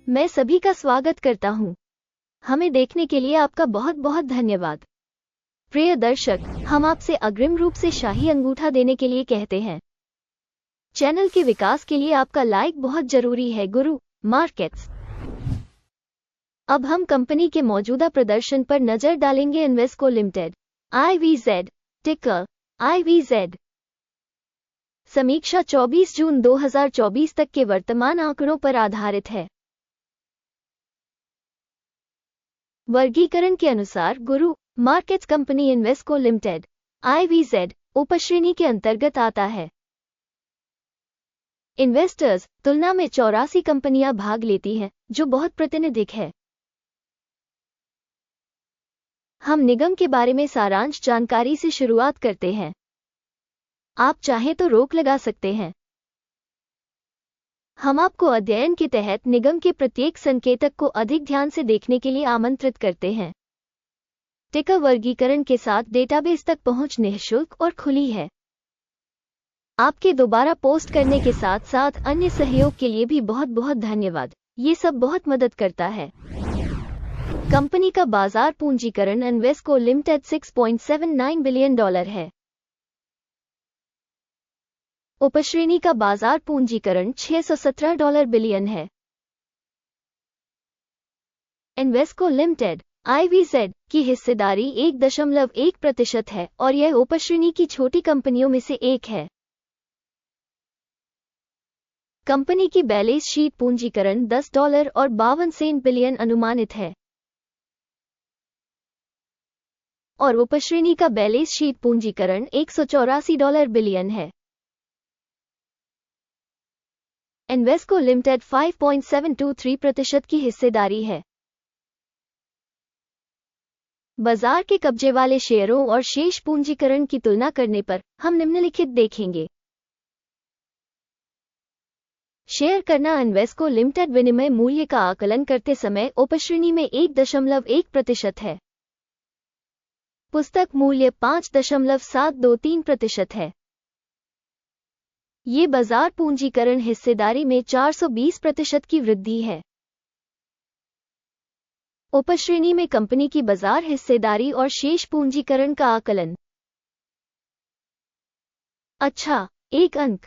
मैं सभी का स्वागत करता हूं। हमें देखने के लिए आपका बहुत बहुत धन्यवाद। प्रिय दर्शक, हम आपसे अग्रिम रूप से शाही अंगूठा देने के लिए कहते हैं। चैनल के विकास के लिए आपका लाइक बहुत जरूरी है। गुरु मार्केट्स। अब हम कंपनी के मौजूदा प्रदर्शन पर नजर डालेंगे। इन्वेस्को लिमिटेड IVZ, टिकर IVZ। समीक्षा 24 जून 2024 तक के वर्तमान आंकड़ों पर आधारित है। वर्गीकरण के अनुसार गुरु markets company Invesco limited IVZ उपश्रेणी के अंतर्गत आता है। इन्वेस्टर्स तुलना में 84 कंपनियां भाग लेती हैं, जो बहुत प्रातिनिधिक है। हम निगम के बारे में सारांश जानकारी से शुरुआत करते हैं। आप चाहें तो रोक लगा सकते हैं। हम आपको अध्ययन के तहत निगम के प्रत्येक संकेतक को अधिक ध्यान से देखने के लिए आमंत्रित करते हैं। टिकर वर्गीकरण के साथ डेटाबेस तक पहुंच निःशुल्क और खुली है। आपके दोबारा पोस्ट करने के साथ साथ अन्य सहयोग के लिए भी बहुत बहुत धन्यवाद। ये सब बहुत मदद करता है। कंपनी का बाजार पूंजीकरण इन्वेस्को लिमिटेड $6.79 बिलियन है। उपश्रेणी का बाजार पूंजीकरण $617 बिलियन है। इन्वेस्को लिमिटेड IVZ की हिस्सेदारी 1.1% है और यह उपश्रेणी की छोटी कंपनियों में से एक है। कंपनी की बैलेंस शीट पूंजीकरण $10.52 बिलियन अनुमानित है और उपश्रेणी का बैलेंस शीट पूंजीकरण $184 बिलियन है। इन्वेस्को लिमिटेड 5.723% की हिस्सेदारी है। बाजार के कब्जे वाले शेयरों और शेष पूंजीकरण की तुलना करने पर हम निम्नलिखित देखेंगे। शेयर करना इन्वेस्को लिमिटेड विनिमय मूल्य का आकलन करते समय उपश्रेणी में 1.1% है। पुस्तक मूल्य 5.723% है। ये बाजार पूंजीकरण हिस्सेदारी में 420% की वृद्धि है। उपश्रेणी में कंपनी की बाजार हिस्सेदारी और शेष पूंजीकरण का आकलन। अच्छा, एक अंक।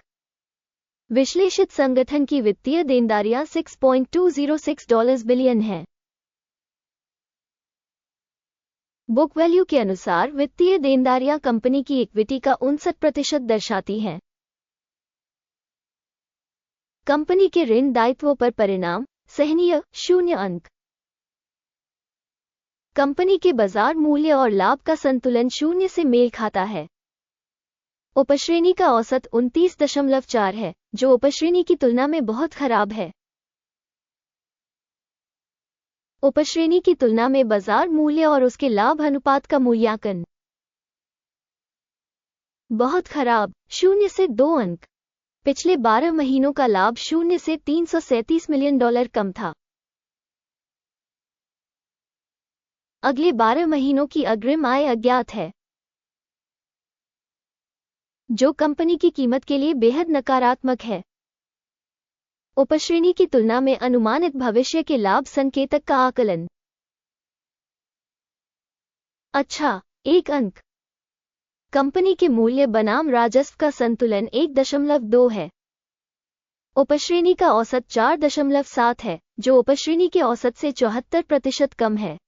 विश्लेषित संगठन की वित्तीय देनदारियां $6.206 बिलियन है। बुक वैल्यू के अनुसार वित्तीय देनदारियां कंपनी की इक्विटी का 59% दर्शाती हैं। कंपनी के ऋण दायित्वों पर परिणाम सहनीय 0 अंक। कंपनी के बाजार मूल्य और लाभ का संतुलन 0 से मेल खाता है। उपश्रेणी का औसत 29.4 है, जो उपश्रेणी की तुलना में बहुत खराब है। उपश्रेणी की तुलना में बाजार मूल्य और उसके लाभ अनुपात का मूल्यांकन बहुत खराब 0 से 2 अंक। पिछले 12 महीनों का लाभ 0 से $337 मिलियन कम था। अगले 12 महीनों की अग्रिम आय अज्ञात है, जो कंपनी की कीमत के लिए बेहद नकारात्मक है। उपश्रेणी की तुलना में अनुमानित भविष्य के लाभ संकेतक का आकलन। अच्छा, एक अंक। कंपनी के मूल्य बनाम राजस्व का संतुलन 1.2 है। उपश्रेणी का औसत 4.7 है, जो उपश्रेणी के औसत से 74% कम है।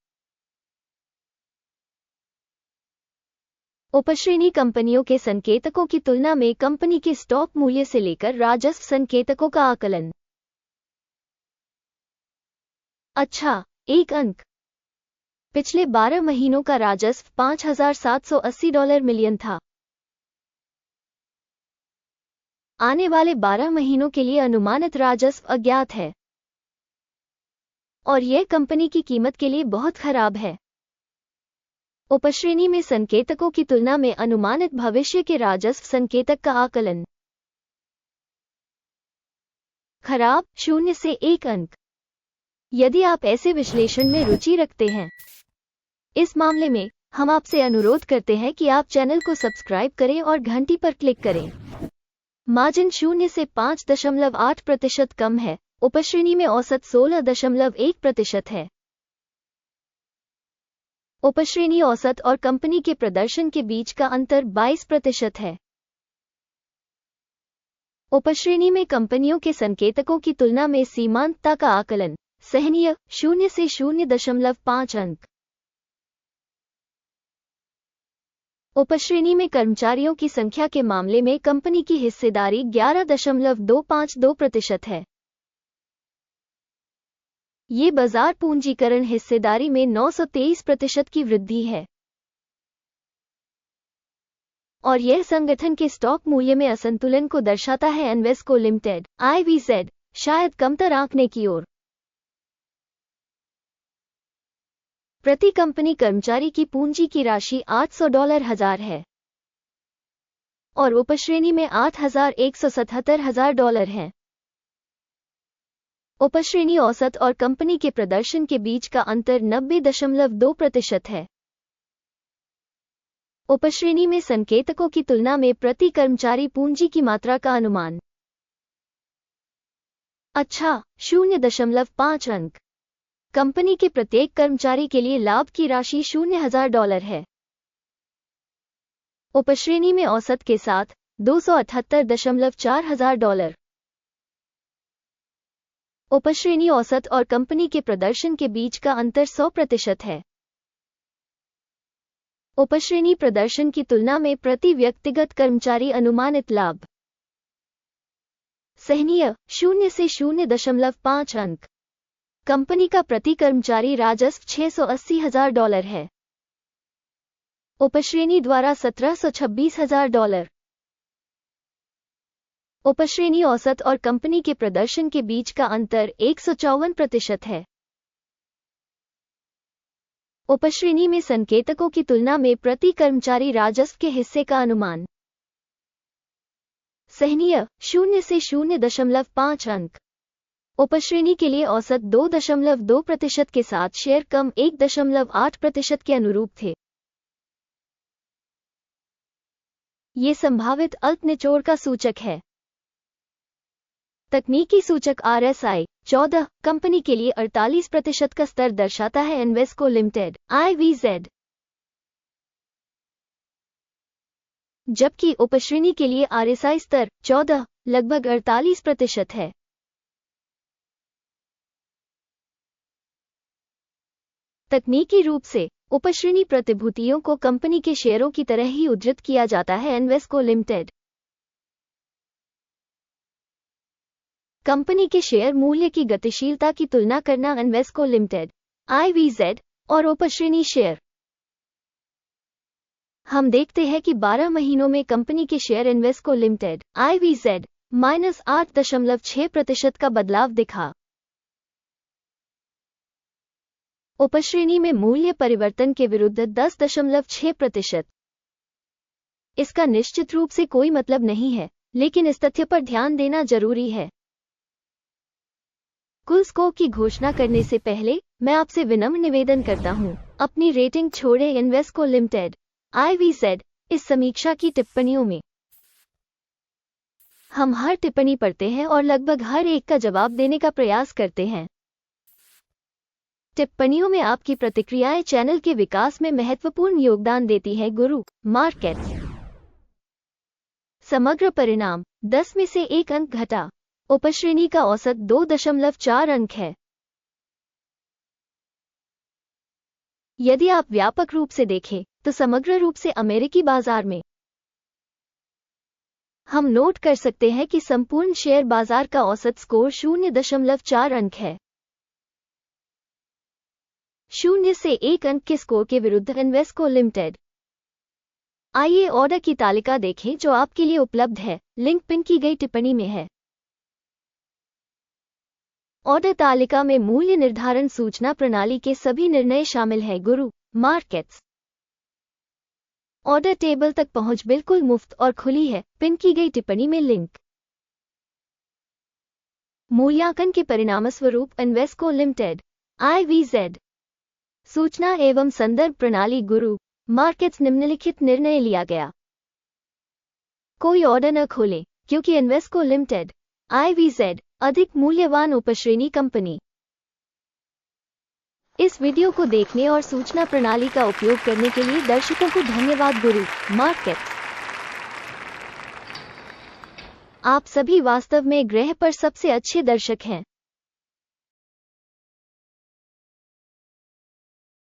उपश्रेणी कंपनियों के संकेतकों की तुलना में कंपनी के स्टॉक मूल्य से लेकर राजस्व संकेतकों का आकलन। अच्छा, एक अंक। पिछले 12 महीनों का राजस्व $5,780 मिलियन था। आने वाले 12 महीनों के लिए अनुमानित राजस्व अज्ञात है और यह कंपनी की कीमत के लिए बहुत खराब है। उपश्रेणी में संकेतकों की तुलना में अनुमानित भविष्य के राजस्व संकेतक का आकलन खराब 0 से 1 अंक। यदि आप ऐसे विश्लेषण में रुचि रखते हैं, इस मामले में हम आपसे अनुरोध करते हैं कि आप चैनल को सब्सक्राइब करें और घंटी पर क्लिक करें। मार्जिन 0 से 5.8% कम है उपश्रेणी में औसत 16.1% है। उपश्रेणी औसत और कंपनी के प्रदर्शन के बीच का अंतर 22% है। उपश्रेणी में कंपनियों के संकेतकों की तुलना में सीमांतता का आकलन सहनीय 0 से 0.5 अंक। उपश्रेणी में कर्मचारियों की संख्या के मामले में कंपनी की हिस्सेदारी 11.252% है। ये बाजार पूंजीकरण हिस्सेदारी में 923% की वृद्धि है और यह संगठन के स्टॉक मूल्य में असंतुलन को दर्शाता है। एनवेस्को लिमिटेड IVZ शायद कमतर आंकने की ओर। प्रति कंपनी कर्मचारी की पूंजी की राशि $800,000 है और उपश्रेणी में $8,177,000 है। उपश्रेणी औसत और कंपनी के प्रदर्शन के बीच का अंतर 90.2% है। उपश्रेणी में संकेतकों की तुलना में प्रति कर्मचारी पूंजी की मात्रा का अनुमान 0.5 अंक। कंपनी के प्रत्येक कर्मचारी के लिए लाभ की राशि $0,000 है। उपश्रेणी में औसत के साथ $278,400। उपश्रेणी औसत और कंपनी के प्रदर्शन के बीच का अंतर 100% है। उपश्रेणी प्रदर्शन की तुलना में प्रति व्यक्तिगत कर्मचारी अनुमानित लाभ सहनीय 0 से 0.5 अंक। कंपनी का प्रति कर्मचारी राजस्व $680,000 है। उपश्रेणी द्वारा $1726,000। उपश्रेणी औसत और कंपनी के प्रदर्शन के बीच का अंतर 154% है। उपश्रेणी में संकेतकों की तुलना में प्रति कर्मचारी राजस्व के हिस्से का अनुमान सहनीय 0 से 0.5 अंक। उपश्रेणी के लिए औसत 2.2% के साथ शेयर कम 1.8% के अनुरूप थे। ये संभावित अल्प निचोड़ का सूचक है। तकनीकी सूचक RSI 14 कंपनी के लिए 48% का स्तर दर्शाता है। एनवेस्को लिमिटेड IVZ जबकि उपश्रेणी के लिए RSI स्तर 14 लगभग 48% है। तकनीकी रूप से उपश्रेणी प्रतिभूतियों को कंपनी के शेयरों की तरह ही उद्धृत किया जाता है। एनवेस्को लिमिटेड कंपनी के शेयर मूल्य की गतिशीलता की तुलना करना। एनवेस्को लिमिटेड IVZ और उपश्रेणी शेयर। हम देखते हैं कि 12 महीनों में कंपनी के शेयर एनवेस्को लिमिटेड IVZ -8.6% का बदलाव दिखा। उपश्रेणी में मूल्य परिवर्तन के विरुद्ध 10.6%। इसका निश्चित रूप से कोई मतलब नहीं है, लेकिन इस तथ्य पर ध्यान देना जरूरी है। कुल स्कोर की घोषणा करने से पहले मैं आपसे विनम्र निवेदन करता हूं, अपनी रेटिंग छोड़ें। एनवेस्को लिमिटेड IVZ इस समीक्षा की टिप्पणियों में हम हर टिप्पणी पढ़ते हैं और लगभग हर एक का जवाब देने का प्रयास करते हैं। टिप्पणियों में आपकी प्रतिक्रियाएं चैनल के विकास में महत्वपूर्ण योगदान देती हैं। गुरु मार्केट्स समग्र परिणाम 10 में से 1 अंक घटा। उपश्रेणी का औसत 2.4 अंक है। यदि आप व्यापक रूप से देखें तो समग्र रूप से अमेरिकी बाजार में हम नोट कर सकते हैं कि संपूर्ण शेयर बाजार का औसत स्कोर 0.4 अंक है। 0 से 1 अंक के स्कोर के विरुद्ध एनवेस्को लिमिटेड। आइए ऑर्डर की तालिका देखें जो आपके लिए उपलब्ध है, लिंक पिन की गई टिप्पणी में है। ऑर्डर तालिका में मूल्य निर्धारण सूचना प्रणाली के सभी निर्णय शामिल हैं। गुरु मार्केट्स ऑर्डर टेबल तक पहुंच बिल्कुल मुफ्त और खुली है, पिन की गई टिप्पणी में लिंक। मूल्यांकन के परिणामस्वरूप एनवेस्को लिमिटेड IVZ सूचना एवं संदर्भ प्रणाली गुरु मार्केट्स निम्नलिखित निर्णय लिया गया। कोई ऑर्डर न खोलें क्योंकि एनवेस्को लिमिटेड IVZ अधिक मूल्यवान उपश्रेणी कंपनी। इस वीडियो को देखने और सूचना प्रणाली का उपयोग करने के लिए दर्शकों को धन्यवाद। गुरु मार्केट। आप सभी वास्तव में ग्रह पर सबसे अच्छे दर्शक हैं।